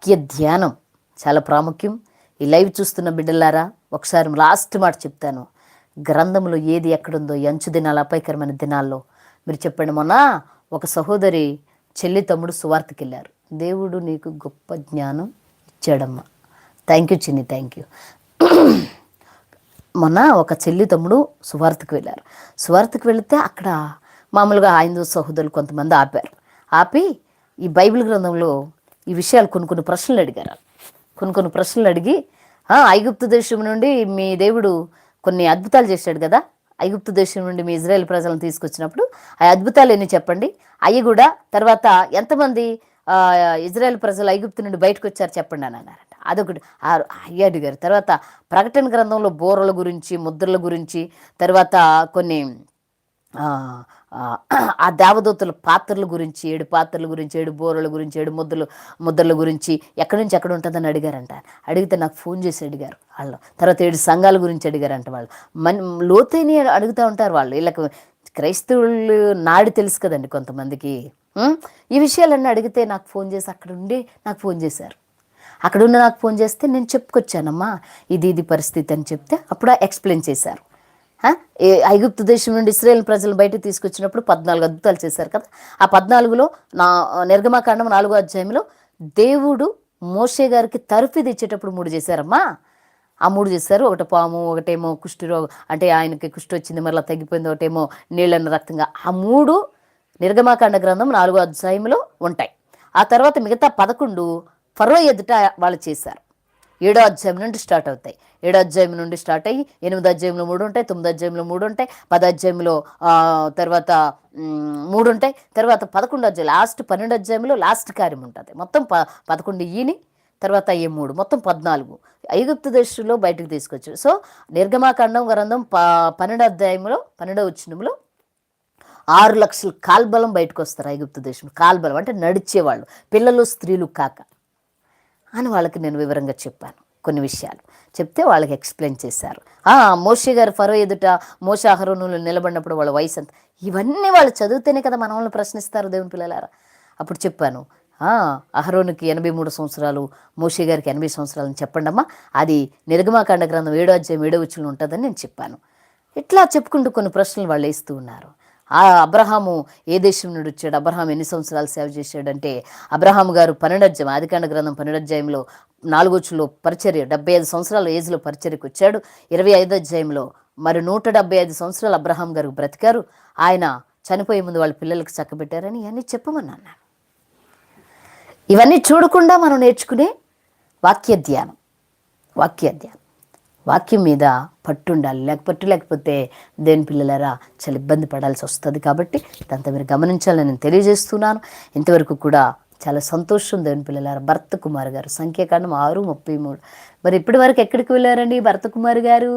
వాక్య ధ్యానం చాలా ప్రాముఖ్యం. ఈ లైవ్ చూస్తున్న బిడ్డలారా, ఒకసారి లాస్ట్ మాట చెప్తాను. గ్రంథంలో ఏది ఎక్కడుందో ఈ అంచు దినాల అపాయకరమైన దినాల్లో మీరు చెప్పండి. మొన్న ఒక సహోదరి చెల్లి తమ్ముడు సువార్తకి వెళ్ళారు. దేవుడు నీకు గొప్ప జ్ఞానం ఇచ్చాడమ్మా. థ్యాంక్ యూ చిన్ని, థ్యాంక్ యూ. మొన్న ఒక చెల్లి తమ్ముడు సువార్తకు వెళ్ళారు. సువార్తకు వెళితే అక్కడ మామూలుగా హైందవ సహోదరులు కొంతమంది ఆపి ఈ బైబిల్ గ్రంథంలో ఈ విషయాలు కొన్ని ప్రశ్నలు అడిగారు. కొన్ని ప్రశ్నలు అడిగి, ఐగుప్తు దేశం నుండి మీ దేవుడు కొన్ని అద్భుతాలు చేశాడు కదా, ఐగుప్తు దేశం నుండి మీ ఇజ్రాయెల్ ప్రజలను తీసుకొచ్చినప్పుడు ఆ అద్భుతాలు ఎన్ని చెప్పండి, అవి కూడా తర్వాత ఎంతమంది ఇజ్రాయెల్ ప్రజలు ఐగుప్తు నుండి బయటకు వచ్చారు చెప్పండి అని అన్నారట. అదొకటి అయ్యి అడిగారు. తర్వాత ప్రకటన గ్రంథంలో బోరల గురించి, ముద్రల గురించి, తర్వాత కొన్ని ఆ దేవదూతల పాత్రల గురించి, 7 పాత్రల గురించి, 7 బోరల గురించి, 7 ముద్రల గురించి ఎక్కడి నుంచి ఎక్కడ ఉంటుందని అడిగారంట. అడిగితే నాకు ఫోన్ చేసి అడిగారు వాళ్ళు. తర్వాత 7 సంఘాల గురించి అడిగారంట. వాళ్ళు లోతైన అడుగుతూ ఉంటారు వాళ్ళు. వీళ్ళకి క్రైస్తవులు నాడి తెలుసు కదండి కొంతమందికి. ఈ విషయాలన్నీ అడిగితే నాకు ఫోన్ చేసి నాకు ఫోన్ చేశారు. అక్కడున్న నాకు ఫోన్ చేస్తే నేను చెప్పుకొచ్చానమ్మా ఇది పరిస్థితి అని చెప్తే అప్పుడు ఎక్స్ప్లెయిన్ చేశారు. ఐగుప్తు దేశం నుండి ఇశ్రాయేలు ప్రజలు బయటకు తీసుకొచ్చినప్పుడు 14 అద్భుతాలు చేశారు కదా. ఆ 14లో నిర్గమాకాండం 4వ అధ్యాయంలో దేవుడు మోషే గారికి తరఫీదు ఇచ్చేటప్పుడు 3 చేశారమ్మా. ఆ 3 చేశారు. ఒకటి పాము, ఒకటేమో కుష్ఠరోగం, అంటే ఆయనకి కుష్టి వచ్చింది మరలా తగ్గిపోయింది, ఒకటేమో నీళ్ళన్న రక్తంగా. ఆ 3 నిర్గమాకాండ గ్రంథం 4వ అధ్యాయంలో ఉంటాయి. ఆ తర్వాత మిగతా 11 ఫరో ఎదుట వాళ్ళు చేశారు. 7వ అధ్యాయం నుండి స్టార్ట్ అవుతాయి. 7వ అధ్యాయం నుండి స్టార్ట్ అయ్యి 8వ అధ్యాయంలో 3 ఉంటాయి, 9వ అధ్యాయంలో 3 ఉంటాయి, 10వ అధ్యాయంలో తర్వాత 3 ఉంటాయి, తర్వాత 11వ అధ్యాయం లాస్ట్ 12వ అధ్యాయంలో లాస్ట్ కార్యం ఉంటుంది. మొత్తం 11 ఈని తర్వాత 3 మొత్తం 14 ఐగుప్తు దేశంలో బయటకు తీసుకొచ్చారు. సో నిర్గమాకాండం గ్రంథం 12వ అధ్యాయంలో 12వ వచనంలో 6 లక్షల కాల్బలం బయటకు వస్తారు. ఐగుప్తు దేశం కాల్బలం అంటే నడిచేవాళ్ళు, పిల్లలు స్త్రీలు కాక అని వాళ్ళకి నేను వివరంగా చెప్పాను. కొన్ని విషయాలు చెప్తే వాళ్ళకి ఎక్స్ప్లెయిన్ చేశారు. మోషే గారు ఫరో ఎదుట మోషే అహరోనులు నిలబడినప్పుడు వాళ్ళ వయసు అంత, ఇవన్నీ వాళ్ళు చదివితేనే కదా మనల్ని ప్రశ్నిస్తారు దేవుని పిల్లలారా. అప్పుడు చెప్పాను, అహరోనుకి 83 సంవత్సరాలు, మోషే గారికి 80 సంవత్సరాలు అని చెప్పండి అమ్మా. అది నిర్గమాకాండ గ్రంథం 7వ అధ్యాయం 7వ వచనంలో ఉంటుందని నేను చెప్పాను. ఇట్లా చెప్పుకుంటూ కొన్ని ప్రశ్నలు వాళ్ళు వేస్తూ ఉన్నారు. అబ్రహాము ఏ దేశం నుండి వచ్చాడు, అబ్రహాం ఎన్ని సంవత్సరాలు సేవ చేశాడంటే, అబ్రహాము గారు 12వ అధ్యాయం ఆదికాండ గ్రంథం 12వ అధ్యాయంలో 4వ వచనంలో పరిచర్య 75 సంవత్సరాల ఏజ్లో పరిచర్యకు వచ్చాడు. 25వ అధ్యాయంలో మరి 175 సంవత్సరాలు అబ్రహాం గారు బ్రతికారు. ఆయన చనిపోయే ముందు వాళ్ళ పిల్లలకి చక్కబెట్టారని ఇవన్నీ చెప్పమని అన్నాను. ఇవన్నీ చూడకుండా మనం నేర్చుకునే వాక్య ధ్యానం. వాక్యం మీద పట్టుండాలి. లేకపోతే దేని పిల్లలారా చాలా ఇబ్బంది పడాల్సి వస్తుంది. కాబట్టి దాంతో మీరు గమనించాలని నేను తెలియజేస్తున్నాను. ఇంతవరకు కూడా చాలా సంతోషం దేవుని పిల్లలారా. భరత్ కుమార్ గారు సంఖ్యాకాండం 6:33. మరి ఇప్పటి వరకు ఎక్కడికి వెళ్ళారండి భరత్ కుమార్ గారు?